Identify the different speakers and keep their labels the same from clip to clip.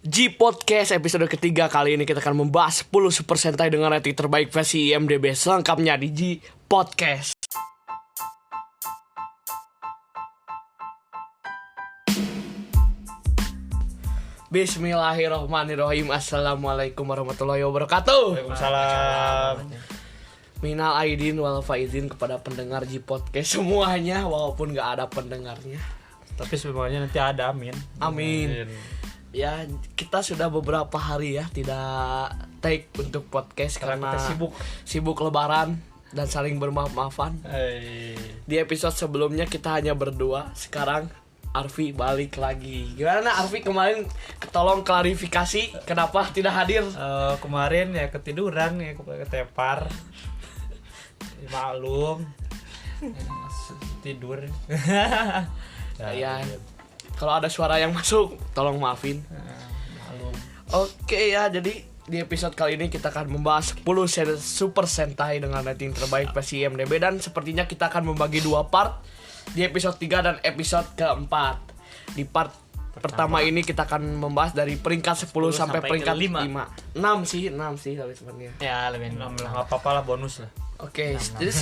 Speaker 1: G Podcast episode ketiga. Kali ini kita akan membahas 10 Super Sentai dengan rating terbaik versi IMDb. Selengkapnya di G Podcast. Bismillahirrahmanirrahim. Assalamualaikum warahmatullahi wabarakatuh.
Speaker 2: Waalaikumsalam.
Speaker 1: Minal aidin wal faizin kepada pendengar G Podcast semuanya, walaupun gak ada pendengarnya.
Speaker 2: Tapi semuanya nanti ada, amin.
Speaker 1: Amin. Ya, kita sudah beberapa hari ya tidak take untuk podcast karena
Speaker 2: kita
Speaker 1: sibuk lebaran dan saling bermaaf-maafan. Di episode sebelumnya kita hanya berdua. Sekarang Arfi balik lagi. Gimana Arfi kemarin? Tolong klarifikasi kenapa tidak hadir?
Speaker 2: Kemarin ya ketiduran ya, ketepar. Maklum. Tidur.
Speaker 1: Ya. Kalau ada suara yang masuk, tolong maafin.
Speaker 2: Maklum.
Speaker 1: Oke ya, jadi di episode kali ini kita akan membahas 10 Super Sentai dengan rating terbaik versi IMDb. Dan sepertinya kita akan membagi dua part, di episode 3 dan episode keempat. Di part pertama ini kita akan membahas dari peringkat 10 sampai peringkat 5. 6 sih tapi sebenarnya.
Speaker 2: Ya, lebih 6 lah, enggak apa-apa lah, bonus lah.
Speaker 1: Oke, jadi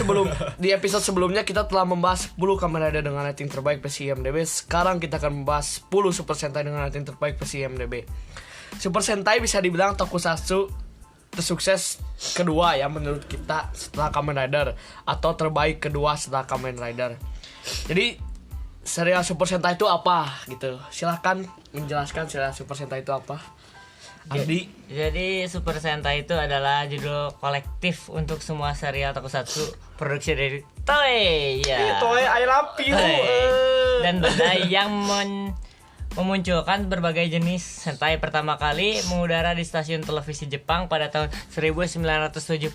Speaker 1: di episode sebelumnya kita telah membahas 10 Kamen Rider dengan rating terbaik versi IMDb. Sekarang kita akan membahas 10 Super Sentai dengan rating terbaik versi IMDb. Super Sentai bisa dibilang tokusatsu tersukses kedua ya menurut kita setelah Kamen Rider, atau terbaik kedua setelah Kamen Rider. Jadi serial Super Sentai itu apa gitu? Silahkan menjelaskan serial Super Sentai itu apa. Adi.
Speaker 3: Jadi Super Sentai itu adalah judul kolektif untuk semua serial tokusatsu produksi dari Toei. Ya.
Speaker 2: Toei, I love you.
Speaker 3: Dan Bandai yang memunculkan berbagai jenis Sentai pertama kali mengudara di stasiun televisi Jepang pada tahun 1975.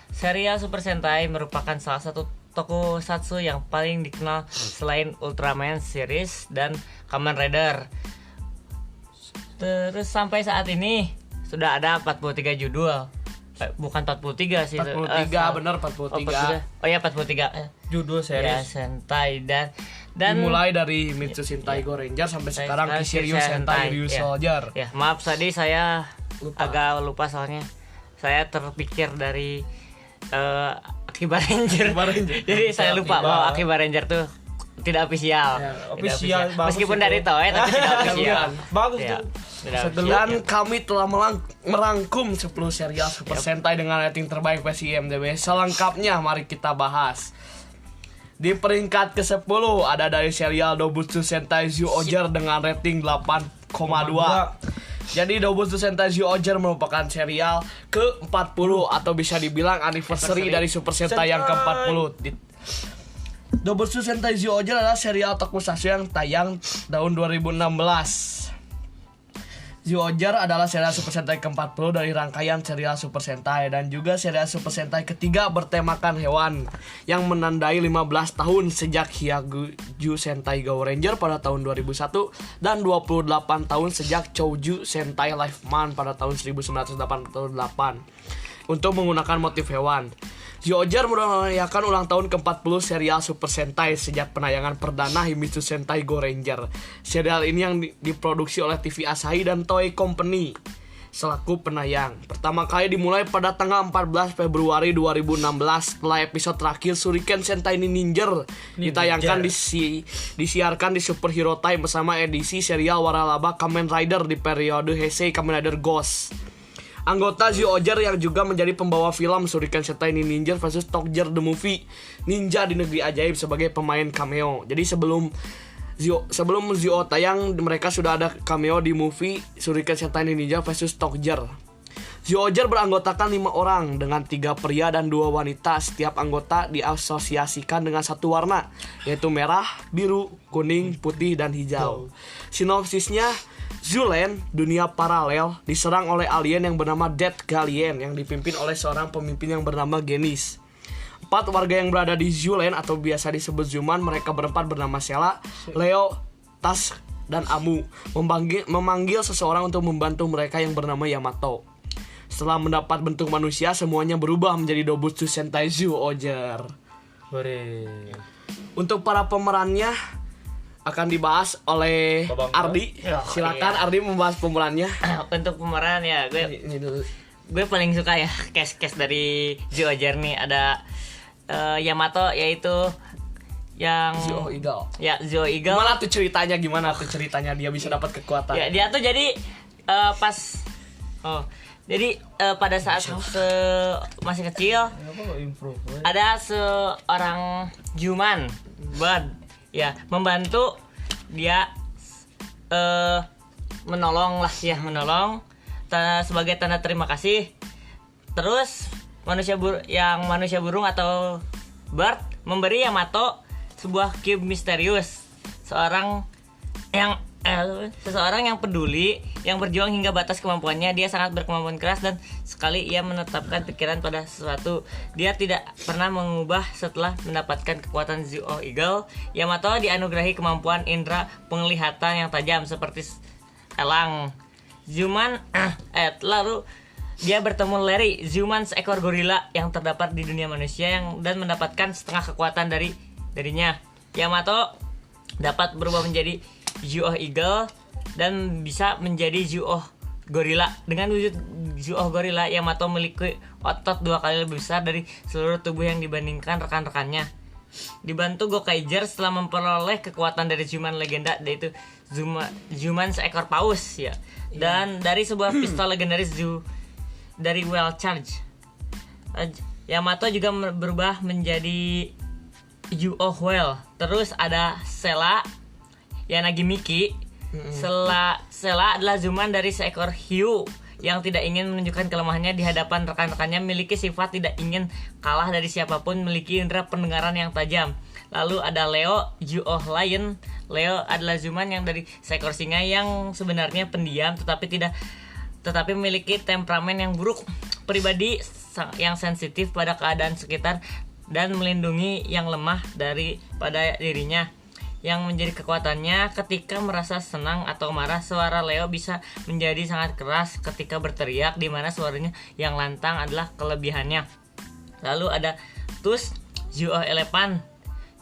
Speaker 3: Serial Super Sentai merupakan salah satu tokusatsu yang paling dikenal selain Ultraman series dan Kamen Rider. Terus sampai saat ini sudah ada 43 judul. Bukan 43 sih.
Speaker 1: 43 benar 43.
Speaker 3: Oh ya 43.
Speaker 2: Judul
Speaker 3: Ya,
Speaker 2: series.
Speaker 3: Sentai dan
Speaker 1: dimulai dari Mitsu Sentai Go Ranger sampai sekarang Kiryu Sentai Ryu Soldier.
Speaker 3: Ya, maaf tadi saya
Speaker 1: Lupa.
Speaker 3: agak lupa soalnya. Saya terpikir dari Akiba Ranger. Jadi saya lupa bahwa Akiba Ranger tuh tidak official.
Speaker 1: Ya,
Speaker 3: Tidak
Speaker 2: official, bagus
Speaker 3: meskipun
Speaker 2: itu.
Speaker 3: dari Toei tapi tidak official.
Speaker 2: Bagus
Speaker 3: Ya,
Speaker 2: tuh.
Speaker 3: tidak official.
Speaker 1: Dan kami telah merangkum 10 serial Super Sentai dengan rating terbaik versi IMDb. Selengkapnya mari kita bahas. Di peringkat ke-10 ada dari serial Dobutsu Sentai Zyuohger dengan rating 8,2. Jadi Dobutsu Sentai Zyuohger merupakan serial ke-40 atau bisa dibilang anniversary dari Super Sentai yang ke-40. Dobutsu Sentai Zyuohger adalah serial tokusatsu yang tayang tahun 2016. Zyuohger adalah serial Super Sentai ke-40 dari rangkaian serial Super Sentai dan juga serial Super Sentai ketiga bertemakan hewan yang menandai 15 tahun sejak Hyakuju Sentai Go Ranger pada tahun 2001 dan 28 tahun sejak Chouju Sentai Life Man pada tahun 1988 untuk menggunakan motif hewan. Zyuohger merayakan ulang tahun ke-40 serial Super Sentai sejak penayangan perdana Himitsu Sentai Go Ranger. Serial ini yang diproduksi oleh TV Asahi dan Toei Company selaku penayang. Pertama kali dimulai pada tanggal 14 Februari 2016 setelah episode terakhir Shuriken Sentai Ninja ditayangkan disiarkan di Super Hero Time bersama edisi serial waralaba Kamen Rider di periode Heisei Kamen Rider Ghost. Anggota Zyuohger yang juga menjadi pembawa film Shuriken Sentai Ninja vs Tokger The Movie Ninja di Negeri Ajaib sebagai pemain cameo. Jadi sebelum Zyuohger tayang, mereka sudah ada cameo di movie Shuriken Sentai Ninja vs Tokger. Zyuohger beranggotakan 5 orang dengan 3 pria dan 2 wanita. Setiap anggota diasosiasikan dengan satu warna, yaitu merah, biru, kuning, putih, dan hijau. Sinopsisnya, Zuland, dunia paralel, diserang oleh alien yang bernama Death Galien yang dipimpin oleh seorang pemimpin yang bernama Genis. 4 warga yang berada di Zuland atau biasa disebut Zuman, mereka berempat bernama Sela, Leo, Tas, dan Amu, memanggil seseorang untuk membantu mereka yang bernama Yamato. Setelah mendapat bentuk manusia, semuanya berubah menjadi Dobutsu Sentai Zyuohger. Untuk para pemerannya, akan dibahas oleh
Speaker 2: Babang.
Speaker 1: Ardi.
Speaker 3: Ya,
Speaker 1: Silakan
Speaker 3: iya.
Speaker 1: Ardi membahas pemerannya.
Speaker 3: Untuk pemeran ya
Speaker 1: Ini dulu.
Speaker 3: gue paling suka ya case dari Zyuohger nih. Ada Yamato, yaitu yang
Speaker 1: Zyuoh Eagle.
Speaker 3: ya Zyuoh Eagle.
Speaker 1: Gimana tuh ceritanya dia bisa dapat kekuatan?
Speaker 3: Ya, dia tuh jadi pada saat masih kecil ada seorang Juman bird ya membantu dia menolong sebagai tanda terima kasih. Terus manusia burung atau bird memberi Yamato sebuah cube misterius, seseorang yang peduli, yang berjuang hingga batas kemampuannya. Dia sangat berkemampuan keras dan sekali ia menetapkan pikiran pada sesuatu, dia tidak pernah mengubah setelah mendapatkan kekuatan Zyuoh Eagle. Yamato dianugerahi kemampuan indera penglihatan yang tajam seperti elang. Lalu dia bertemu Larry, Zuman, seekor gorila yang terdapat di dunia manusia dan mendapatkan setengah kekuatan darinya. Yamato dapat berubah menjadi Zyuoh Eagle dan bisa menjadi Zyuoh Gorilla. Dengan wujud Zyuoh Gorilla, Yamato memiliki otot 2 kali lebih besar dari seluruh tubuh yang dibandingkan rekan-rekannya. Dibantu Gokaiger setelah memperoleh kekuatan dari Zuman legenda, yaitu Zuman seekor paus ya. Dan dari sebuah pistol legendaris dari Well Charge. Yamato juga berubah menjadi Zyuoh Whale. Terus ada Sela Yanagi Miki. Sela adalah Zuman dari seekor hiu yang tidak ingin menunjukkan kelemahannya di hadapan rekan-rekannya, memiliki sifat tidak ingin kalah dari siapapun, memiliki indera pendengaran yang tajam. Lalu ada Leo, Zyuoh Lion. Leo adalah Zuman yang dari seekor singa yang sebenarnya pendiam tetapi memiliki temperamen yang buruk, pribadi yang sensitif pada keadaan sekitar dan melindungi yang lemah daripada dirinya. Yang menjadi kekuatannya, ketika merasa senang atau marah, suara Leo bisa menjadi sangat keras ketika berteriak, di mana suaranya yang lantang adalah kelebihannya. Lalu ada Tus, Zyuoh Elephant,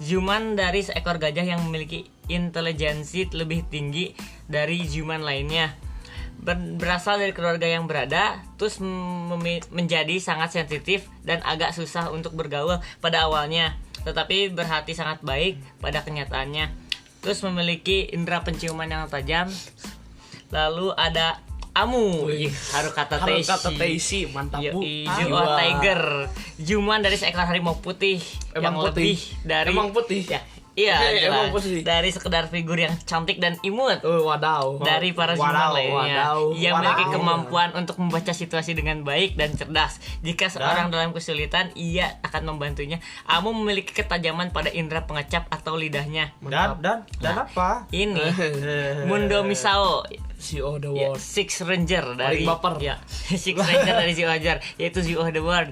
Speaker 3: Zuman dari seekor gajah yang memiliki intelijensi lebih tinggi dari Zuman lainnya. Berasal dari keluarga yang berada, Tus menjadi sangat sensitif dan agak susah untuk bergaul pada awalnya, tetapi berhati sangat baik pada kenyataannya. Terus memiliki indera penciuman yang tajam. Lalu ada Amu, Harukata Teishi,
Speaker 1: mantap Bu.
Speaker 3: Zyuoh Tiger, Zuman dari seekor harimau putih yang lebih dari
Speaker 1: putih.
Speaker 3: Ya, iya,
Speaker 1: emang putih.
Speaker 3: dari sekedar figur yang cantik dan imut.
Speaker 1: Wadaw.
Speaker 3: Dari para Zuman lainnya, ia memiliki
Speaker 1: Wadaw.
Speaker 3: kemampuan untuk membaca situasi dengan baik dan cerdas. Jika seorang dalam kesulitan, ia akan membantunya. Amu memiliki ketajaman pada indera pengecap atau lidahnya.
Speaker 2: Dan apa?
Speaker 3: Ini Mundo Misao,
Speaker 1: Zyuoh the
Speaker 3: ya,
Speaker 1: World.
Speaker 3: Six Ranger dari
Speaker 1: Paling baper.
Speaker 3: ya, Six Ranger dari Zyuohger, yaitu Zyuoh the World.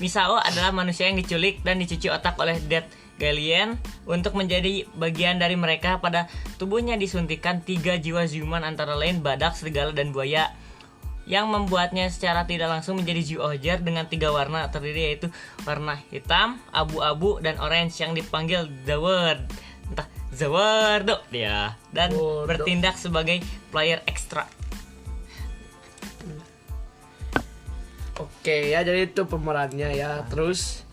Speaker 3: Misao adalah manusia yang diculik dan dicuci otak oleh Death Galleon untuk menjadi bagian dari mereka. Pada tubuhnya disuntikan 3 jiwa Zuman, antara lain badak, serigala, dan buaya, yang membuatnya secara tidak langsung menjadi Zyuohger dengan 3 warna terdiri, yaitu warna hitam, abu-abu, dan orange, yang dipanggil The Word, entah The Word ya, dan
Speaker 1: Wordo.
Speaker 3: bertindak sebagai player ekstra.
Speaker 1: Oke ya, jadi itu pemerannya ya. Terus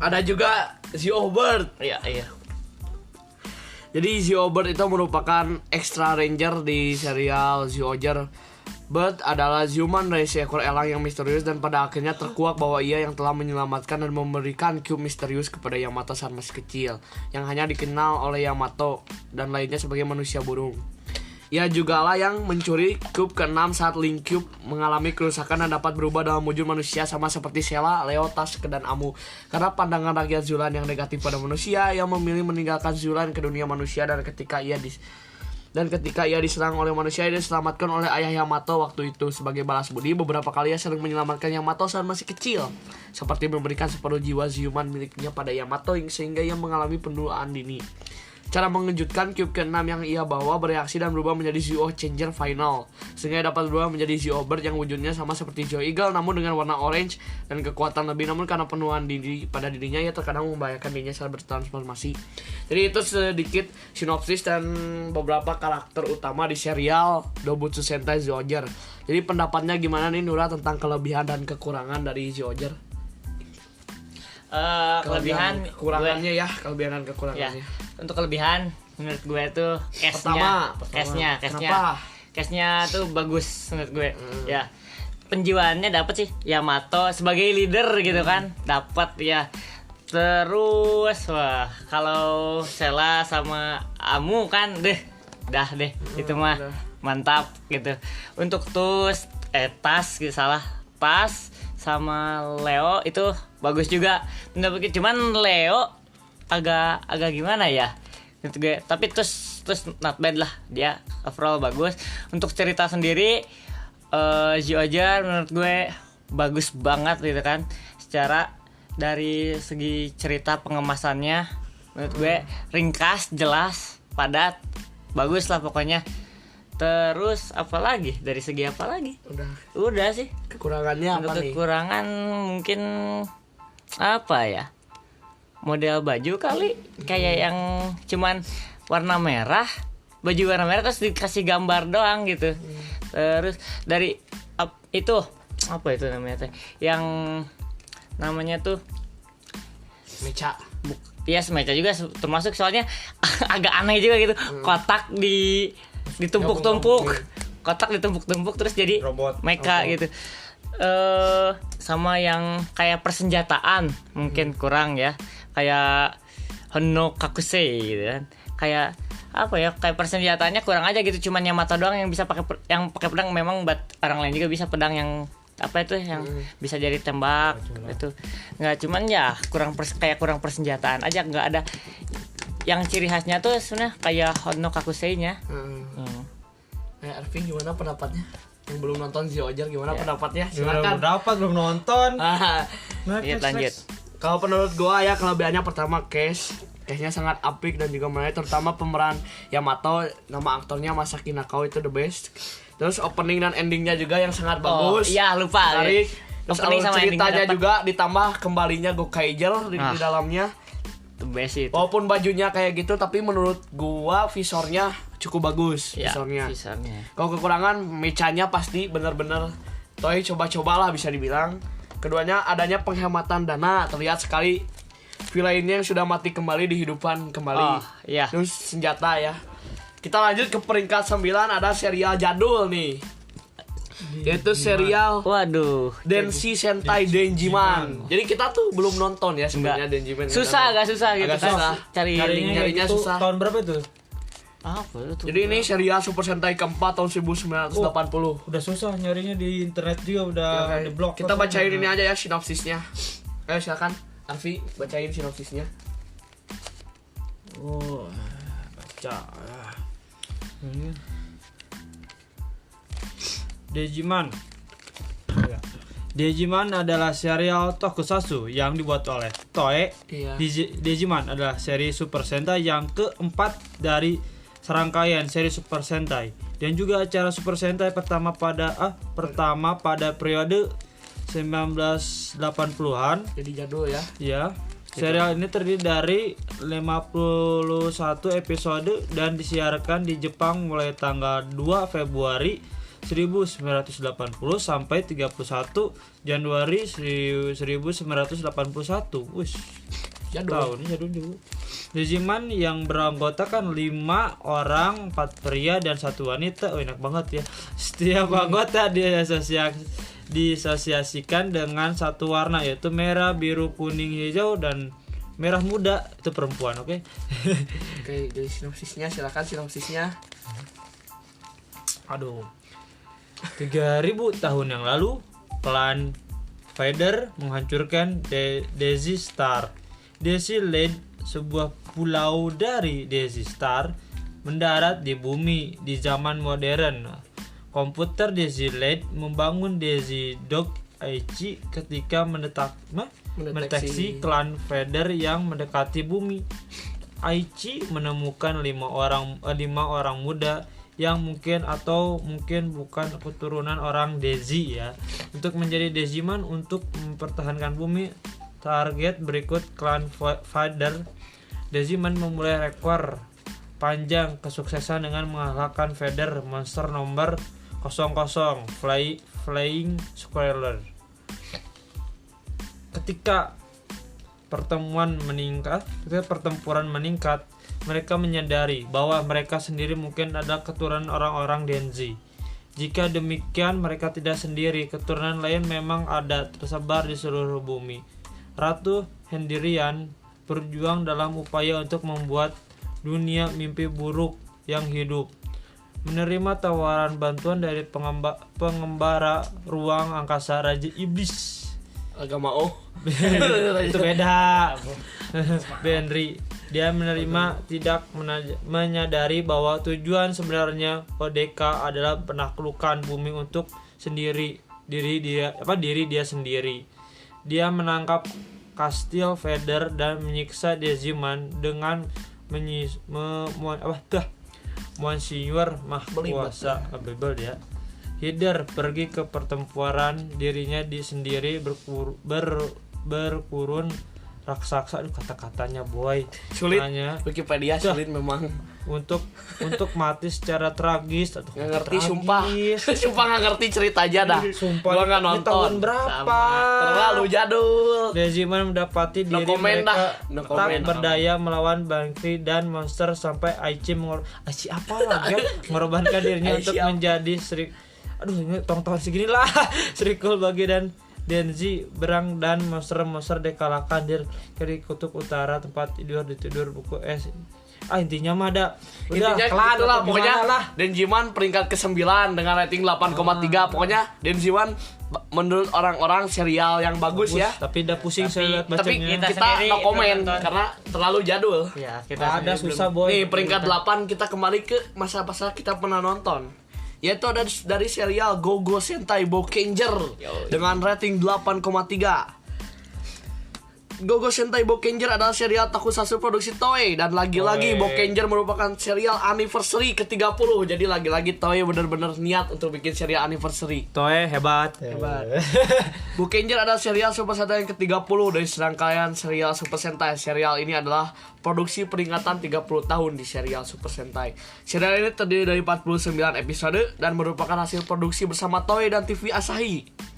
Speaker 1: ada juga Zyuoh Bird.
Speaker 3: Iya.
Speaker 1: Jadi Zyuoh Bird itu merupakan extra ranger di serial Zyuohger. Bird adalah Zuman dari seekor elang yang misterius dan pada akhirnya terkuak bahwa ia yang telah menyelamatkan dan memberikan cube misterius kepada Yamato saat masih kecil, yang hanya dikenal oleh Yamato dan lainnya sebagai manusia burung. Ia jugalah yang mencuri cube ke-6 saat Link Cube mengalami kerusakan dan dapat berubah dalam wujud manusia, sama seperti Sela, Leo, Tusk, dan Amu. Karena pandangan rakyat Zulan yang negatif pada manusia, ia memilih meninggalkan Zulan ke dunia manusia, dan ketika ia diserang oleh manusia, ia diselamatkan oleh ayah Yamato waktu itu. Sebagai balas budi, beberapa kali ia sering menyelamatkan Yamato saat masih kecil, seperti memberikan separuh jiwa Zuman miliknya pada Yamato sehingga ia mengalami penuaan dini. Cara mengejutkan, cube ke-6 yang ia bawa bereaksi dan berubah menjadi Zio Changer Final, sehingga dapat berubah menjadi Zio Bird yang wujudnya sama seperti Zio Eagle namun dengan warna orange dan kekuatan lebih. Namun karena penuhan diri pada dirinya, ia terkadang membahayakan dirinya saat bertransformasi. Jadi itu sedikit sinopsis dan beberapa karakter utama di serial Dobutsu Sentai Zyuohger. Jadi pendapatnya gimana nih Nura tentang kelebihan dan kekurangan dari Zyuohger?
Speaker 3: Kelebihan
Speaker 1: kekurangannya ya, kelebihan dan kekurangannya.
Speaker 3: Untuk kelebihan menurut gue tuh
Speaker 1: Pertama.
Speaker 3: cashnya
Speaker 1: Kenapa?
Speaker 3: cashnya tuh bagus menurut gue. Ya, penjiwaannya dapat sih, Yamato sebagai leader gitu kan, dapat ya. Terus wah, kalau Sela sama Amu kan dah deh itu mah
Speaker 1: udah.
Speaker 3: mantap gitu. Untuk Tas gitu, Tas sama Leo itu bagus juga. Cuman Leo agak gimana ya menurut gue, tapi terus not bad lah, dia overall bagus. Untuk cerita sendiri Zyuohger menurut gue bagus banget gitu kan, secara dari segi cerita pengemasannya menurut gue ringkas, jelas, padat, bagus lah pokoknya. Terus apalagi dari segi apa lagi? Udah sih.
Speaker 1: Kekurangannya
Speaker 3: Untuk
Speaker 1: apa nih?
Speaker 3: kekurangan mungkin apa ya? Model baju kali, kayak yang cuman warna merah, baju warna merah terus dikasih gambar doang gitu. Terus dari itu apa itu namanya teh? Yang namanya tuh
Speaker 1: Mecha.
Speaker 3: Iya, mecha juga termasuk, soalnya agak aneh juga gitu. Kotak ditumpuk-tumpuk. Kotak ditumpuk-tumpuk terus jadi
Speaker 2: Robot.
Speaker 3: mecha gitu. Sama yang kayak persenjataan mungkin kurang ya. Kayak Hono Kakusei gitu kan. Kayak apa ya? Kayak persenjataannya kurang aja gitu. Cuman Yamato doang yang bisa pakai pedang. Memang buat orang lain juga bisa pedang yang apa itu yang bisa jadi tembak itu. Nggak, cuman ya kurang persenjataan aja, nggak ada yang ciri khasnya tuh sebenarnya kayak Hono Kakusei-nya.
Speaker 1: Arvin gimana pendapatnya? Yang belum nonton Zyuohger gimana pendapatnya?
Speaker 2: Silakan.
Speaker 1: Silakan.
Speaker 2: Belum nonton.
Speaker 3: Lanjut.
Speaker 1: Kalau menurut gua ya kelebihannya pertama cashnya sangat apik dan juga menarik, terutama pemeran Yamato, nama aktornya Masaki Nakao itu the best. Terus opening dan endingnya juga yang sangat bagus.
Speaker 3: Iya, lupa.
Speaker 1: Menarik. Terus
Speaker 3: Opening sama endingnya
Speaker 1: ceritanya
Speaker 3: dapat.
Speaker 1: juga ditambah kembalinya Gokaiger di dalamnya.
Speaker 3: The best itu.
Speaker 1: Walaupun bajunya kayak gitu, tapi menurut gua visornya cukup bagus.
Speaker 3: Ya,
Speaker 1: Visornya.
Speaker 3: visornya.
Speaker 1: Kalau kekurangan mechanya pasti bener-bener Toei coba-cobalah bisa dibilang. Keduanya adanya penghematan dana, terlihat sekali villainnya yang sudah mati kembali dihidupkan kembali.
Speaker 3: Oh, iya.
Speaker 1: Terus senjata ya. Kita lanjut ke peringkat 9, ada serial jadul nih. Yaitu serial
Speaker 3: Waduh.
Speaker 1: Denshi Sentai Denjiman. Jadi kita tuh belum nonton ya sebenarnya Denjiman.
Speaker 3: Agak susah gitu
Speaker 1: Agak
Speaker 3: kan.
Speaker 1: susah.
Speaker 3: Cari
Speaker 1: Nyarinya
Speaker 2: Nyarinya
Speaker 1: susah.
Speaker 2: susah. Tahun berapa itu?
Speaker 3: apa itu?
Speaker 1: Jadi ini serial Super Sentai keempat tahun 1980.
Speaker 2: Udah susah nyarinya di internet juga, udah
Speaker 1: Ya,
Speaker 2: di blog.
Speaker 1: kita bacain ini aja ya sinopsisnya. Ayo silakan Arfi bacain sinopsisnya.
Speaker 2: Oh, baca. Ini. Digimon adalah serial tokusatsu yang dibuat oleh Toei.
Speaker 1: Iya.
Speaker 2: Digimon adalah seri Super Sentai yang keempat dari serangkaian seri Super Sentai dan juga acara Super Sentai pertama pada periode 1980-an.
Speaker 1: Jadi jadul ya.
Speaker 2: Ya. Serial ini terdiri dari 51 episode dan disiarkan di Jepang mulai tanggal 2 Februari 1980 sampai 31 Januari 1981. Wih, jadul juga. Digimon yang beranggotakan 5 orang, 4 pria dan 1 wanita. Oh, enak banget ya. Setiap anggota disosiasikan dengan satu warna, yaitu merah, biru, kuning, hijau, dan merah muda. Itu perempuan, oke?
Speaker 1: Oke, jadi sinopsisnya silakan sinopsisnya.
Speaker 2: Aduh. 3000 tahun yang lalu, klan Vader menghancurkan Daisy Star. Daisy Land, sebuah pulau dari Daisy Star, mendarat di bumi di zaman modern. Komputer Daisy Land membangun Daisy Dog Aichi ketika mendeteksi klan Vader yang mendekati bumi. Aichi menemukan 5 orang muda yang mungkin bukan keturunan orang Dezi ya, untuk menjadi Deziman untuk mempertahankan bumi. Target berikut klan Vader. Deziman memulai rekor panjang kesuksesan dengan mengalahkan Vader monster nomor 00 Flying Squirrel. Ketika pertempuran meningkat, mereka menyadari bahwa mereka sendiri mungkin ada keturunan orang-orang Denzi. Jika demikian, mereka tidak sendiri. Keturunan lain memang ada, tersebar di seluruh bumi. Ratu Hendirian berjuang dalam upaya untuk membuat dunia mimpi buruk yang hidup. Menerima tawaran bantuan dari pengembara ruang angkasa Raja Iblis.
Speaker 1: Agak mau.
Speaker 2: Itu beda. Benry. Dia tidak menyadari bahwa tujuan sebenarnya ODK adalah penaklukan bumi untuk diri dia sendiri. Dia menangkap Kastil Vader dan menyiksa Deziman dengan Monsignor Mahkuasa. Bebel dia. Hider pergi ke pertempuran dirinya sendiri berkurun raksasa. Aduh, kata-katanya boy
Speaker 1: sulit.
Speaker 2: Hanya
Speaker 1: Wikipedia sulit memang
Speaker 2: untuk mati secara tragis. Aduh,
Speaker 1: nggak ngerti sumpah nggak ngerti cerita aja dah.
Speaker 2: Sumpah,
Speaker 1: gua nggak
Speaker 2: ini
Speaker 1: nonton.
Speaker 2: tahun berapa?
Speaker 1: Terlalu jadul.
Speaker 2: Deziman mendapati diri mereka tak berdaya melawan Bankri dan monster sampai Aichi mengorbankan dirinya untuk menjadi ini tong-tong segini lah Srikul bagi dan Denzi berang dan monster-monster dikalahkan dari kutub utara tempat tidur buku es. Intinya mah ada
Speaker 1: intinya itulah pokoknya lah. Denziman peringkat ke-9 dengan rating 8,3. Pokoknya Denziman menurut orang-orang serial yang bagus ya.
Speaker 2: Tapi udah pusing saya lihat bacanya.
Speaker 1: Tapi kita no komen karena terlalu jadul.
Speaker 3: Ya, kita
Speaker 2: ada susah boy.
Speaker 1: Nih peringkat 8 kita kembali ke masa-masa kita pernah nonton. Yaitu ada dari serial Go-Go Sentai Bokenger dengan rating 8,3. Go-Go Sentai Bokenger adalah serial tokusatsu produksi Toei. Dan lagi-lagi Bokenger merupakan serial anniversary ke-30. Jadi lagi-lagi Toei benar-benar niat untuk bikin serial anniversary.
Speaker 2: Toei hebat.
Speaker 1: Bokenger adalah serial Super Sentai yang ke-30 dari serangkaian serial Super Sentai. Serial ini adalah produksi peringatan 30 tahun di serial Super Sentai. Serial ini terdiri dari 49 episode dan merupakan hasil produksi bersama Toei dan TV Asahi.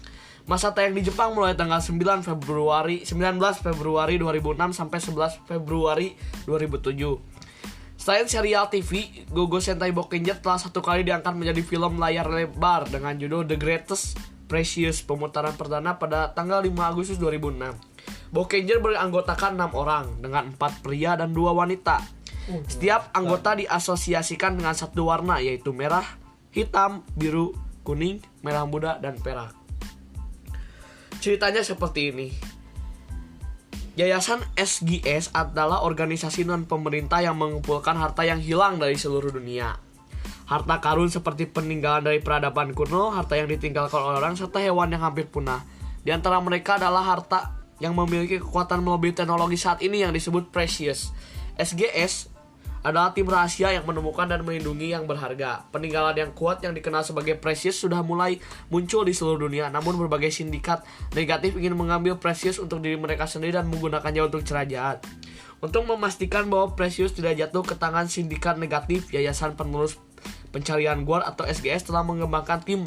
Speaker 1: Masa tayang di Jepang mulai tanggal 19 Februari 2006 sampai 11 Februari 2007. Selain serial TV, Go-Go Sentai Bokenger telah 1 kali diangkat menjadi film layar lebar dengan judul The Greatest Precious, pemutaran perdana pada tanggal 5 Agustus 2006. Bokenger beranggotakan 6 orang dengan 4 pria dan 2 wanita. Setiap anggota diasosiasikan dengan satu warna, yaitu merah, hitam, biru, kuning, merah muda, dan perak. Ceritanya seperti ini. Yayasan SGS adalah organisasi non-pemerintah yang mengumpulkan harta yang hilang dari seluruh dunia. Harta karun seperti peninggalan dari peradaban kuno, harta yang ditinggalkan oleh orang, serta hewan yang hampir punah. Di antara mereka adalah harta yang memiliki kekuatan melebihi teknologi saat ini yang disebut precious. SGS adalah tim rahasia yang menemukan dan melindungi yang berharga. Peninggalan yang kuat yang dikenal sebagai precious sudah mulai muncul di seluruh dunia. Namun berbagai sindikat negatif ingin mengambil precious untuk diri mereka sendiri dan menggunakannya untuk cara jahat. Untuk memastikan bahwa precious tidak jatuh ke tangan sindikat negatif, Yayasan Penerus Pencarian Guard atau SGS telah mengembangkan tim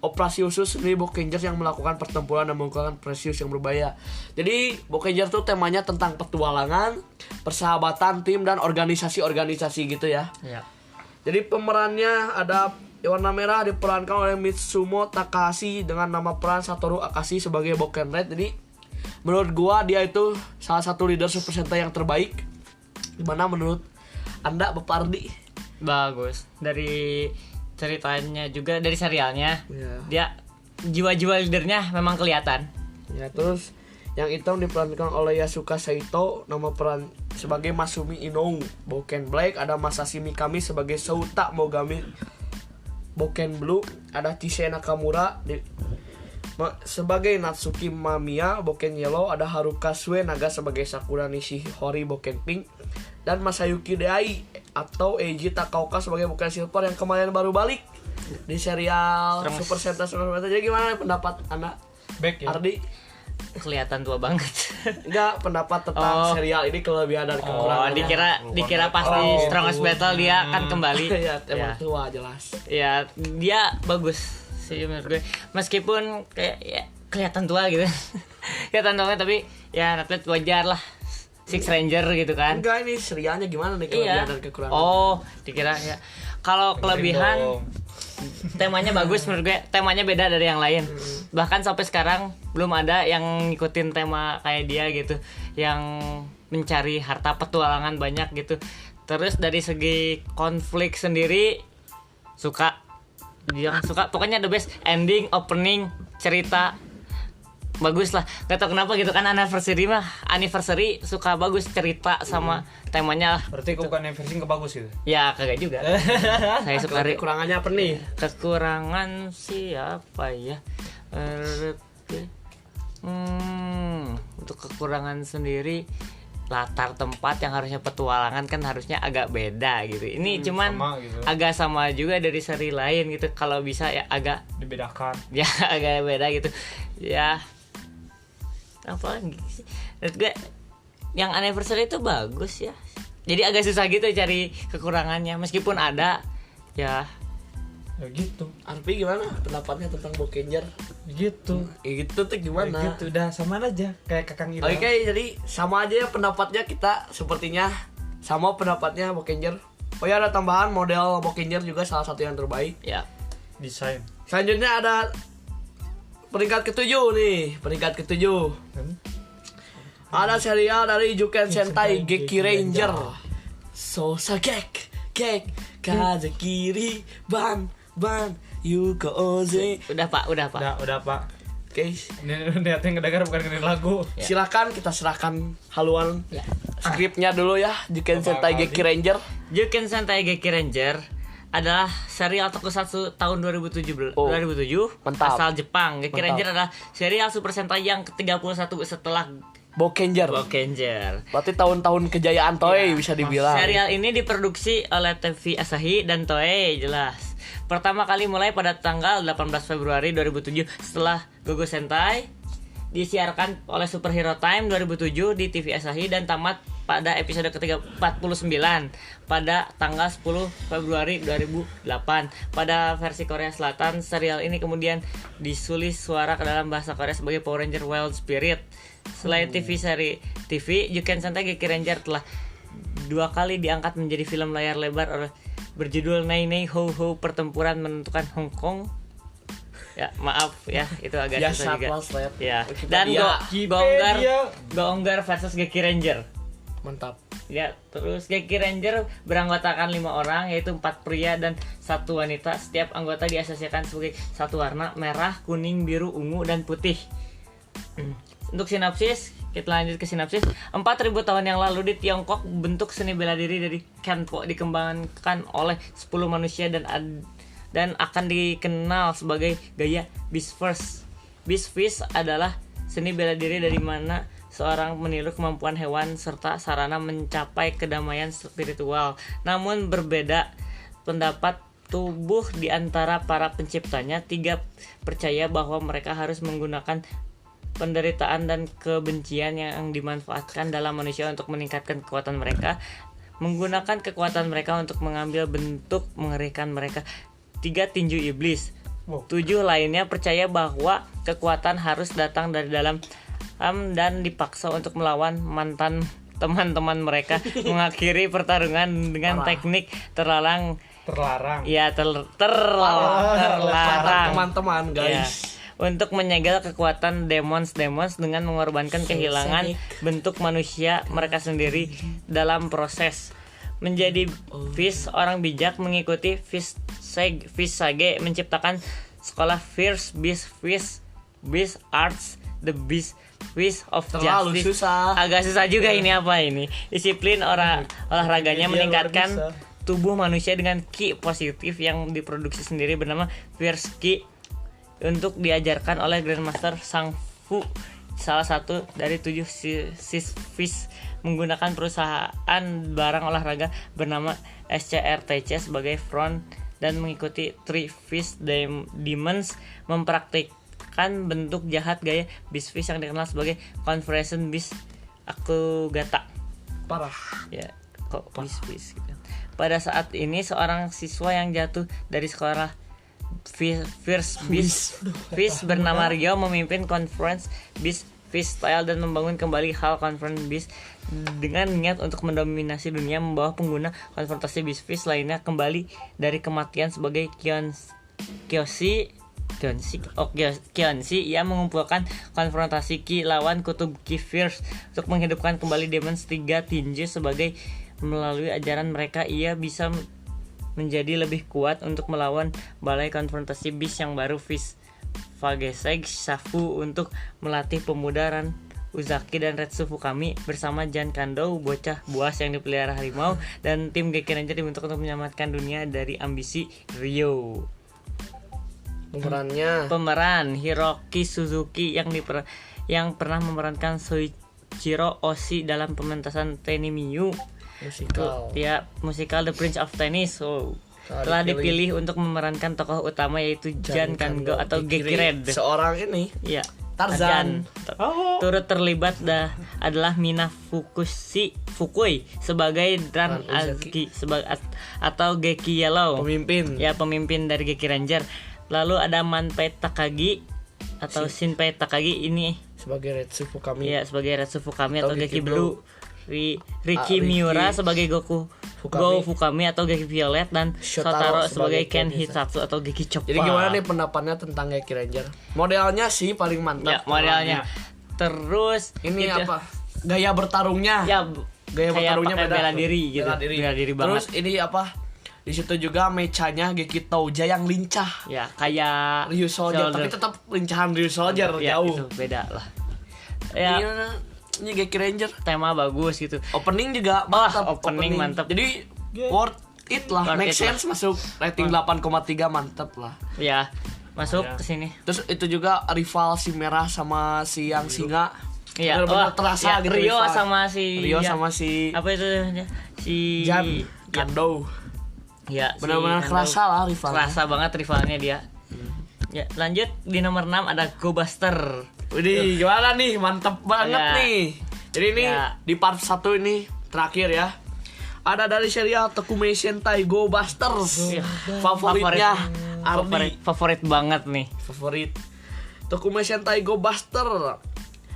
Speaker 1: operasi khusus dari Bokenger yang melakukan pertempuran dan mengumpulkan precious yang berbahaya. Jadi Bokenger tuh temanya tentang petualangan, persahabatan, tim, dan organisasi-organisasi gitu ya. Jadi pemerannya ada warna merah diperankan oleh Mitsumo Takahashi dengan nama peran Satoru Akashi sebagai Boken Red. Jadi menurut gua dia itu salah satu leader Super Sentai yang terbaik. Gimana menurut Anda, Bapak Ardi?
Speaker 3: Bagus. Dari ceritanya juga, dari serialnya,
Speaker 1: dia
Speaker 3: jiwa-jiwa leadernya memang kelihatan.
Speaker 1: Ya, terus yang hitam diperankan oleh Yasuka Saito, nama peran sebagai Masumi Inou. Boken Black ada Masashi Mikami sebagai Souta Mogami. Boken Blue ada Chise Nakamura sebagai Natsuki Mamiya. Boken Yellow ada Haruka Sue Naga sebagai Sakura Nishihori. Boken Pink dan Masayuki Dai atau Eiji Takaoka sebagai Boken Silver yang kemarin baru balik di serial Super Sentai. Jadi gimana pendapat anak
Speaker 2: Back ya.
Speaker 1: Ardi?
Speaker 3: Kelihatan tua banget.
Speaker 1: Enggak, pendapat tentang serial ini kelebihan dan
Speaker 3: Oh,
Speaker 1: kekurangannya.
Speaker 3: dikira pasti Strongest Battle dia akan kembali.
Speaker 1: Ya, emang
Speaker 3: Ya.
Speaker 1: tua jelas.
Speaker 3: Ya, dia bagus sih menurut gue. Meskipun kayak ya, kelihatan tua gitu. Kelihatan tua tapi ya atlet wajar lah. Six Ranger gitu kan.
Speaker 1: Enggak, ini serialnya gimana nih kelebihan dan kekurangan?
Speaker 3: Oh, dikira ya. Kalau kelebihan temanya bagus menurut gue. Temanya beda dari yang lain. Bahkan sampai sekarang belum ada yang ngikutin tema kayak dia gitu. Yang mencari harta petualangan banyak gitu. Terus dari segi konflik sendiri suka pokoknya the best ending, opening, cerita bagus lah. Gak tau kenapa gitu kan, anniversary suka bagus cerita sama temanya lah.
Speaker 2: Berarti bukan versi kebagus gitu.
Speaker 3: Ya kagak juga. Saya suka
Speaker 1: Kekurangannya apa nih?
Speaker 3: kekurangan siapa ya? Untuk kekurangan sendiri latar tempat yang harusnya petualangan kan harusnya agak beda gitu. Ini cuman
Speaker 2: sama gitu.
Speaker 3: agak sama juga dari seri lain gitu. Kalau bisa ya agak
Speaker 2: Dibedakan.
Speaker 3: ya agak beda gitu. Ya apa lagi sih? Menurut gue yang anniversary itu bagus ya. Jadi agak susah gitu cari kekurangannya meskipun ada ya.
Speaker 2: Ya gitu.
Speaker 1: Arpi gimana pendapatnya tentang Bokenger?
Speaker 2: Gitu.
Speaker 1: Gitu tuh gimana?
Speaker 2: Ya gitu udah sama aja kayak Kakang Ilham.
Speaker 1: Oke, jadi sama aja ya pendapatnya, kita sepertinya sama pendapatnya Bokenger. Oh ya, ada tambahan model Bokenger juga salah satu yang terbaik.
Speaker 3: Ya.
Speaker 2: Desain.
Speaker 1: Selanjutnya ada peringkat ke-7 nih, peringkat ke-7. Ada serial dari Juken Sentai Geki Ranger. Sosagek, Gek, Kazekiri, Ban, Yuko Oze.
Speaker 3: Udah Pak.
Speaker 2: Udah Pak.
Speaker 1: Oke,
Speaker 2: Ini niatnya ngedengar bukan ngedengar lagu.
Speaker 1: silakan kita serahkan haluan skripnya dulu ya, Juken Sentai Geki Ranger.
Speaker 3: Juken Sentai Geki Ranger adalah serial tokusatsu tahun 2007
Speaker 1: mantap.
Speaker 3: asal Jepang. Geki
Speaker 1: Mantap.
Speaker 3: Ranger adalah serial Super Sentai yang ke-31 setelah
Speaker 1: Bokenger.
Speaker 3: Bokenger.
Speaker 1: Berarti tahun-tahun kejayaan Toei bisa dibilang.
Speaker 3: Serial ini diproduksi oleh TV Asahi dan Toei, jelas. Pertama kali mulai pada tanggal 18 Februari 2007 setelah Gogo Sentai. Disiarkan oleh Superhero Time 2007 di TV Asahi dan tamat pada episode ke-49 pada tanggal 10 Februari 2008. Pada versi Korea Selatan, serial ini kemudian disulis suara ke dalam bahasa Korea sebagai Power Ranger Wild Spirit. Selain seri TV, Juken Sentai Geki Ranger telah 2 kali diangkat menjadi film layar lebar berjudul Nei Nei Ho Ho Pertempuran Menentukan Hong Kong. Ya, maaf ya, itu agak susah juga. Ya. Dan Goonggar versus Geki Ranger.
Speaker 1: Mantap.
Speaker 3: Ya, terus Geki Ranger beranggotakan 5 orang, yaitu 4 pria dan 1 wanita. Setiap anggota diasosiasikan sebagai satu warna: merah, kuning, biru, ungu, dan putih. Untuk sinopsis, kita lanjut ke sinopsis. 4.000 tahun yang lalu di Tiongkok, bentuk seni bela diri dari Kenpo dikembangkan oleh 10 manusia dan akan dikenal sebagai gaya Beast First. Beast Fist adalah seni bela diri dari mana seorang meniru kemampuan hewan serta sarana mencapai kedamaian spiritual. Namun berbeda pendapat tubuh di antara para penciptanya. 3 percaya bahwa mereka harus menggunakan penderitaan dan kebencian yang dimanfaatkan dalam manusia untuk meningkatkan kekuatan mereka, menggunakan kekuatan mereka untuk mengambil bentuk mengerikan mereka. 3 tinju iblis. 7 lainnya percaya bahwa kekuatan harus datang dari dalam dan dipaksa untuk melawan mantan teman-teman mereka, mengakhiri pertarungan dengan teknik terlarang. Ya, terlarang.
Speaker 1: Teman-teman, guys.
Speaker 3: Ya, untuk menyegel kekuatan demons dengan mengorbankan kehilangan bentuk manusia mereka sendiri dalam proses menjadi Fist. Orang bijak mengikuti Fist Sage menciptakan sekolah Fierce Beast Arts, The Beast Fist of
Speaker 1: Terlalu
Speaker 3: Justice.
Speaker 1: susah.
Speaker 3: Agak susah juga ini apa ini. Disiplin olahraganya meningkatkan tubuh manusia dengan ki positif yang diproduksi sendiri bernama Fierce Ki untuk diajarkan oleh Grandmaster Sang Fu salah satu dari 7 sisvis menggunakan perusahaan barang olahraga bernama SCRTC sebagai front dan mengikuti Three Fish Demons mempraktikkan bentuk jahat gaya Beast Fish yang dikenal sebagai Conversion Beast Akugata.
Speaker 1: Parah.
Speaker 3: Ya, kok Beast Fish gitu. Pada saat ini seorang siswa yang jatuh dari sekolah First Beast Fish bernama Rio memimpin Conference Beast Fish Style dan membangun kembali hal Conference Beast dengan niat untuk mendominasi dunia, membawa pengguna konfrontasi Beast Fish lainnya kembali dari kematian sebagai Kyoshi yang mengumpulkan konfrontasi Ki lawan kutub Ki Fierce untuk menghidupkan kembali Demons 3 tinju sebagai melalui ajaran mereka ia bisa menjadi lebih kuat untuk melawan balai konfrontasi Beast yang baru Fish Fageseg Shafu untuk melatih pemuda Ran Uzaki dan Retsu Fukami bersama Jan Kando, bocah buas yang dipelihara harimau, dan tim Geki Ranger dibentuk untuk menyelamatkan dunia dari ambisi Ryo. Pemeran Hiroki Suzuki yang pernah memerankan Soichiro Oshi dalam pementasan Tenimiyu musikal The Prince of Tennis. Telah dipilih untuk memerankan tokoh utama yaitu Jan Kango atau Geki Red.
Speaker 1: Seorang ini
Speaker 3: Ya,
Speaker 1: Tarzan.
Speaker 3: Turut terlibat adalah Mina Fukui sebagai Ran Azaki atau Geki Yellow. Pemimpin dari Geki Ranger. Lalu ada Manpei Takagi atau Shinpei Takagi ini
Speaker 1: sebagai Retsu Fukami.
Speaker 3: Ya, sebagai Retsu Fukami atau Geki Blue. Riki Miura sebagai Go Fukami atau Geki Violet, dan Shotaro sebagai Ken Hitsatsu atau Geki Choppa.
Speaker 1: Jadi gimana nih pendapatnya tentang Geki Ranger? Modelnya sih paling mantap.
Speaker 3: Ya, modelnya. Terus
Speaker 1: ini apa? Gaya bertarungnya.
Speaker 3: Ya,
Speaker 1: gaya bertarungnya
Speaker 3: bela diri gitu. Bela diri banget.
Speaker 1: Terus ini apa? Di situ juga mechanya Geki Touja yang lincah.
Speaker 3: Ya, kayak
Speaker 1: Ryu Soldier, tapi tetap lincahan Ryu Soldier
Speaker 3: ya,
Speaker 1: jauh.
Speaker 3: Itu beda lah. Ya,
Speaker 1: ini Geki Ranger
Speaker 3: tema bagus gitu.
Speaker 1: Opening juga
Speaker 3: opening mantap.
Speaker 1: Jadi worth it lah, make sense lah. Masuk rating 8,3 mantap lah.
Speaker 3: Ya, masuk ke sini.
Speaker 1: Terus itu juga rival si merah sama si yang singa.
Speaker 3: Iya,
Speaker 1: terasa gitu.
Speaker 3: Rio
Speaker 1: rival.
Speaker 3: Rio
Speaker 1: sama si
Speaker 3: apa itu si
Speaker 1: Jan Kando.
Speaker 3: Ya,
Speaker 1: benar-benar kerasa lah rivalnya.
Speaker 3: Kerasa banget rivalnya dia. Ya, lanjut di nomor 6 ada Go Buster.
Speaker 1: Widih, gimana nih? Mantep banget nih. Jadi ini di part 1 ini terakhir ya. Ada dari serial Tokumi Sentai Go Busters. Favoritnya Ardi.
Speaker 3: Favorit banget nih.
Speaker 1: Favorit Tokumi Sentai Go Buster,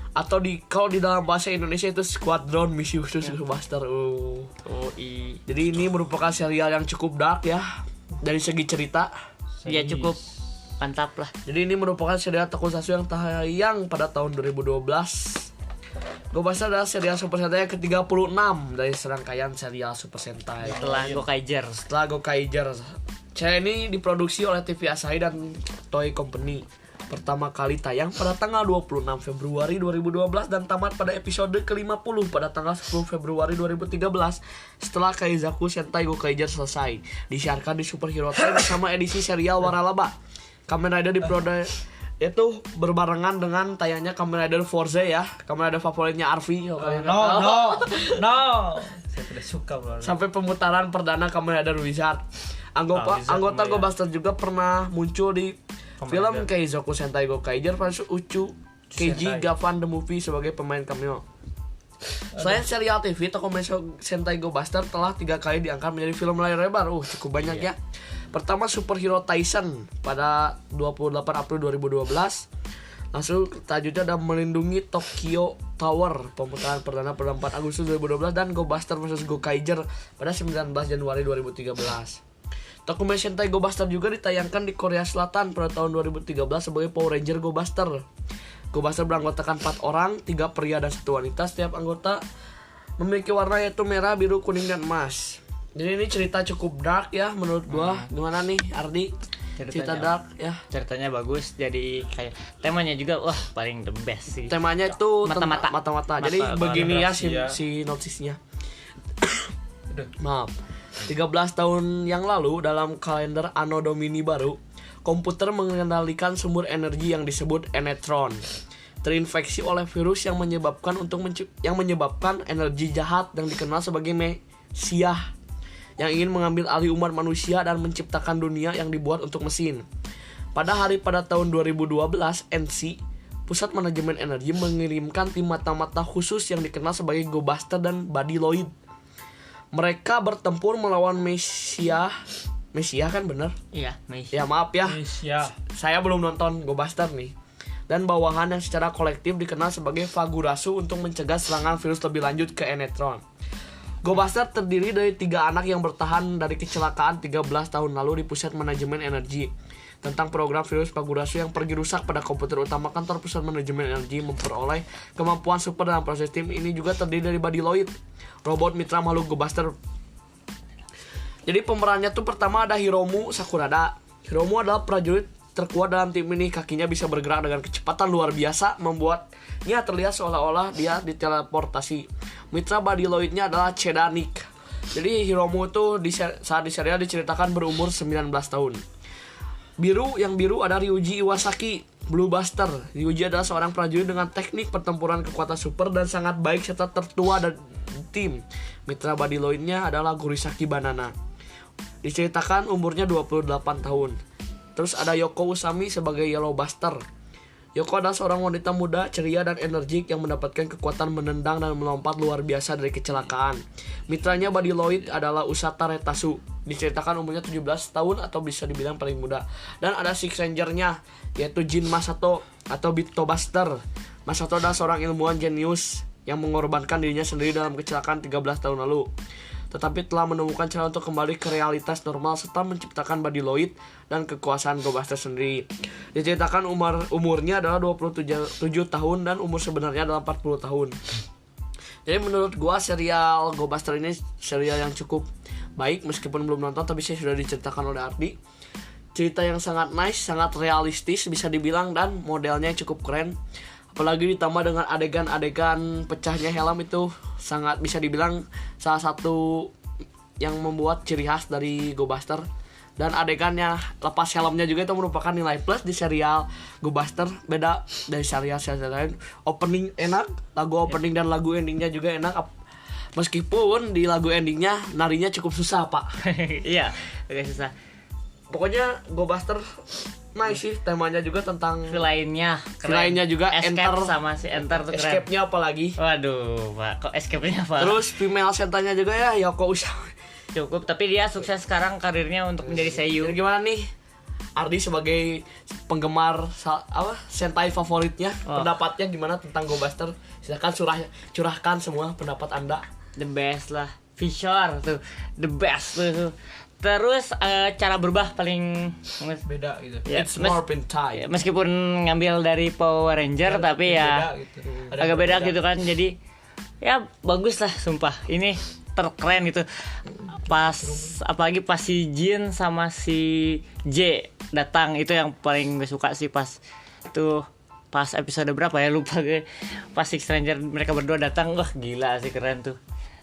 Speaker 1: atau kalau di dalam bahasa Indonesia itu Squadron Misi Khusus Go Buster. Jadi ini merupakan serial yang cukup dark ya dari segi cerita.
Speaker 3: Ya, cukup mantap lah.
Speaker 1: Jadi ini merupakan serial tokusatsu yang tayang pada tahun 2012. Go Buster adalah serial Super Sentai yang ke-36 dari serangkaian serial Super Sentai
Speaker 3: setelah Gokaiger.
Speaker 1: Serial ini diproduksi oleh TV Asahi dan Toei Company. Pertama kali tayang pada tanggal 26 Februari 2012 dan tamat pada episode ke-50 pada tanggal 10 Februari 2013 setelah Kaizaku Sentai Gokaiger selesai. Disiarkan di Super Hero Time bersama edisi serial waralaba. Kamen Rider itu berbarengan dengan tayangnya Kamen Rider Forze ya. Kamen Rider favoritnya Arfi.
Speaker 2: No. Saya tidak suka bro.
Speaker 1: Sampai pemutaran perdana Kamen Rider Wizard. Anggota Go Buster juga pernah muncul di film Keizoku Sentai Gokaiger vs Uchu Keiji Gavan The Movie sebagai pemain cameo. Selain serial TV, Tokumi Sentai Go Buster telah 3 kali diangkat menjadi film layar lebar. Cukup banyak ya. Pertama Super Hero Tyson pada 28 April 2012. Langsung selanjutnya ada Melindungi Tokyo Tower, pemutaran perdana pada 4 Agustus 2012, dan Go Buster vs Gokaiger pada 19 Januari 2013. Tokumi Sentai Go Buster juga ditayangkan di Korea Selatan pada tahun 2013 sebagai Power Ranger Go Buster. Go Buster beranggotakan 4 orang, 3 pria dan 1 wanita. Setiap anggota memiliki warna yaitu merah, biru, kuning, dan emas. Jadi ini cerita cukup dark ya menurut gua. Gimana nih Ardi? Cerita dark ya.
Speaker 3: Ceritanya bagus, jadi kayak temanya juga paling the best sih.
Speaker 1: Temanya itu
Speaker 3: mata-mata.
Speaker 1: Jadi begini ya si notisnya. Maaf. 13 tahun yang lalu dalam kalender Anno Domini baru, komputer mengendalikan sumber energi yang disebut Enetron. terinfeksi oleh virus yang menyebabkan energi jahat yang dikenal sebagai Mesiah yang ingin mengambil alih umat manusia dan menciptakan dunia yang dibuat untuk mesin. Pada tahun 2012, NC, Pusat Manajemen Energi, mengirimkan tim mata-mata khusus yang dikenal sebagai Go-Buster dan Buddy Lloyd. Mereka bertempur melawan Mesiah kan bener?
Speaker 3: Iya, Mei.
Speaker 1: Ya maaf ya,
Speaker 2: Indonesia.
Speaker 1: saya belum nonton Go-Buster nih. Dan bawahan yang secara kolektif dikenal sebagai Fagurasu untuk mencegah serangan virus lebih lanjut ke Enetron. Go-Buster terdiri dari 3 anak yang bertahan dari kecelakaan 13 tahun lalu di Pusat Manajemen Energi. Tentang program virus Fagurasu yang pergi rusak pada komputer utama kantor Pusat Manajemen Energi memperoleh kemampuan super dalam proses. Tim ini juga terdiri dari Buddy Lloyd, robot mitra makhluk Go-Buster. Jadi pemerannya tuh pertama ada Hiromu Sakurada. Hiromu adalah prajurit terkuat dalam tim ini. Kakinya bisa bergerak dengan kecepatan luar biasa, membuatnya terlihat seolah-olah dia diteleportasi. Mitra Buddy Lloyd-nya adalah Chedanik. Jadi Hiromu tuh saat di serial diceritakan berumur 19 tahun. Yang biru ada Ryuji Iwasaki, Blue Buster. Ryuji adalah seorang prajurit dengan teknik pertempuran kekuatan super dan sangat baik serta tertua dari tim. Mitra Buddy Lloyd-nya adalah Gorisaki Banana. Diceritakan umurnya 28 tahun. Terus ada Yoko Usami sebagai Yellow Buster. Yoko adalah seorang wanita muda, ceria dan energik yang mendapatkan kekuatan menendang dan melompat luar biasa dari kecelakaan. Mitranya Buddy Lloyd adalah Usata Retasu. Diceritakan umurnya 17 tahun atau bisa dibilang paling muda. Dan ada Six Ranger-nya, yaitu Jin Masato atau Bito Buster. Masato adalah seorang ilmuwan jenius yang mengorbankan dirinya sendiri dalam kecelakaan 13 tahun lalu, tetapi telah menemukan cara untuk kembali ke realitas normal serta menciptakan Buddy Lloyd dan kekuasaan Go-Buster sendiri. Diceritakan umurnya adalah 27 tahun dan umur sebenarnya adalah 40 tahun. Jadi menurut gua serial Go-Buster ini serial yang cukup baik, meskipun belum nonton tapi saya sudah diceritakan oleh Ardi. Cerita yang sangat nice, sangat realistis bisa dibilang, dan modelnya cukup keren. Apalagi ditambah dengan adegan-adegan pecahnya helm, itu sangat bisa dibilang salah satu yang membuat ciri khas dari Go-Buster. Dan adegannya lepas helmnya juga itu merupakan nilai plus di serial Go-Buster. Beda dari serial lain. Opening enak, lagu opening dan lagu endingnya juga enak. Meskipun di lagu endingnya narinya cukup susah, Pak.
Speaker 3: Iya, agak susah.
Speaker 1: Pokoknya Go-Buster nice sih, temanya juga tentang
Speaker 3: Lainnya
Speaker 1: juga
Speaker 3: Escape
Speaker 1: Enter
Speaker 3: sama si Enter tuh keren.
Speaker 1: Escape-nya apalagi.
Speaker 3: Waduh, Pak, kok escape-nya Pak?
Speaker 1: Terus female sentanya juga ya Yoko Usami.
Speaker 3: Cukup, tapi dia sukses sekarang karirnya untuk menjadi seiyu.
Speaker 1: Jadi gimana nih Ardi sebagai penggemar sentai favoritnya, pendapatnya gimana tentang Go-Buster? Silakan curahkan semua pendapat Anda.
Speaker 3: The best lah, Fisher tuh the best tuh. Terus cara berubah paling
Speaker 2: Beda gitu.
Speaker 3: ya,
Speaker 1: It's more pintai.
Speaker 3: meskipun ngambil dari Power Ranger tapi ya
Speaker 2: Beda gitu.
Speaker 3: agak beda gitu kan. Jadi ya bagus lah, sumpah. Ini terkeren gitu. Apalagi pas si Jin sama si J datang, itu yang paling gue suka sih. Pas episode berapa ya, lupa gue. Pas Six Ranger mereka berdua datang, wah gila sih, keren tuh.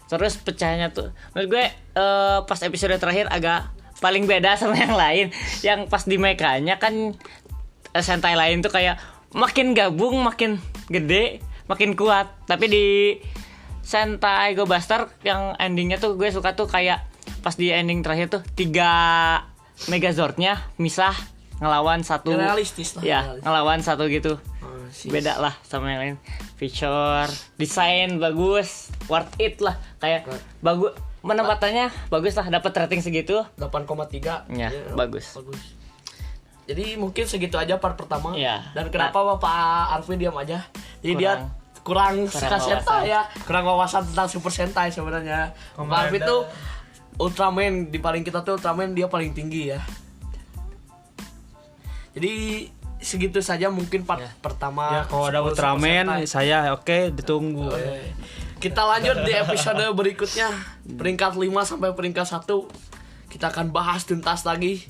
Speaker 3: Terus pecahnya tuh menurut gue pas episode terakhir agak paling beda sama yang lain. Yang pas di mekanya kan sentai lain tuh kayak makin gabung makin gede, makin kuat. Tapi di sentai Go-Buster yang endingnya tuh gue suka tuh kayak pas di ending terakhir tuh 3 Megazord-nya misah ngelawan satu.
Speaker 1: Realistis lah.
Speaker 3: Ya,
Speaker 1: Realistis.
Speaker 3: ngelawan satu gitu. Beda lah sama yang lain. Feature, desain bagus, worth it lah. Kayak bagus, penempatannya bagus lah, dapat rating segitu.
Speaker 1: 8,3.
Speaker 3: Ya, bagus.
Speaker 1: Jadi mungkin segitu aja part pertama.
Speaker 3: Ya.
Speaker 1: Dan kenapa Bapak Arvin diam aja? Jadi dia kurang suka
Speaker 3: wawasan.
Speaker 1: Sentai ya, kurang wawasan tentang Super Sentai sebenarnya. Bapak Arvin tuh Ultraman, di paling kita tuh Ultraman dia paling tinggi ya. Jadi segitu saja mungkin part pertama.
Speaker 2: Ya kalau ada
Speaker 1: Super
Speaker 2: Ultraman
Speaker 1: Sentai.
Speaker 2: saya oke, ditunggu.
Speaker 1: Kita lanjut di episode berikutnya, peringkat 5 sampai peringkat 1. Kita akan bahas tuntas lagi.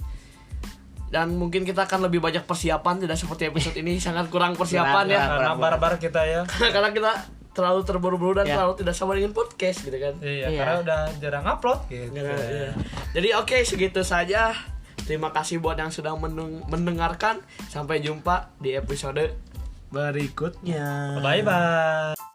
Speaker 1: Dan mungkin kita akan lebih banyak persiapan, tidak seperti episode ini sangat kurang persiapan ya.
Speaker 2: Karena barbar kita ya.
Speaker 1: Karena kita terlalu terburu-buru dan
Speaker 3: Ya.
Speaker 1: terlalu tidak sabar ingin podcast gitu kan.
Speaker 2: Iya,
Speaker 3: Iya.
Speaker 2: karena udah jarang upload gitu.
Speaker 1: Iya. Jadi oke, segitu saja. Terima kasih buat yang sudah mendengarkan. Sampai jumpa di episode berikutnya.
Speaker 2: Bye bye.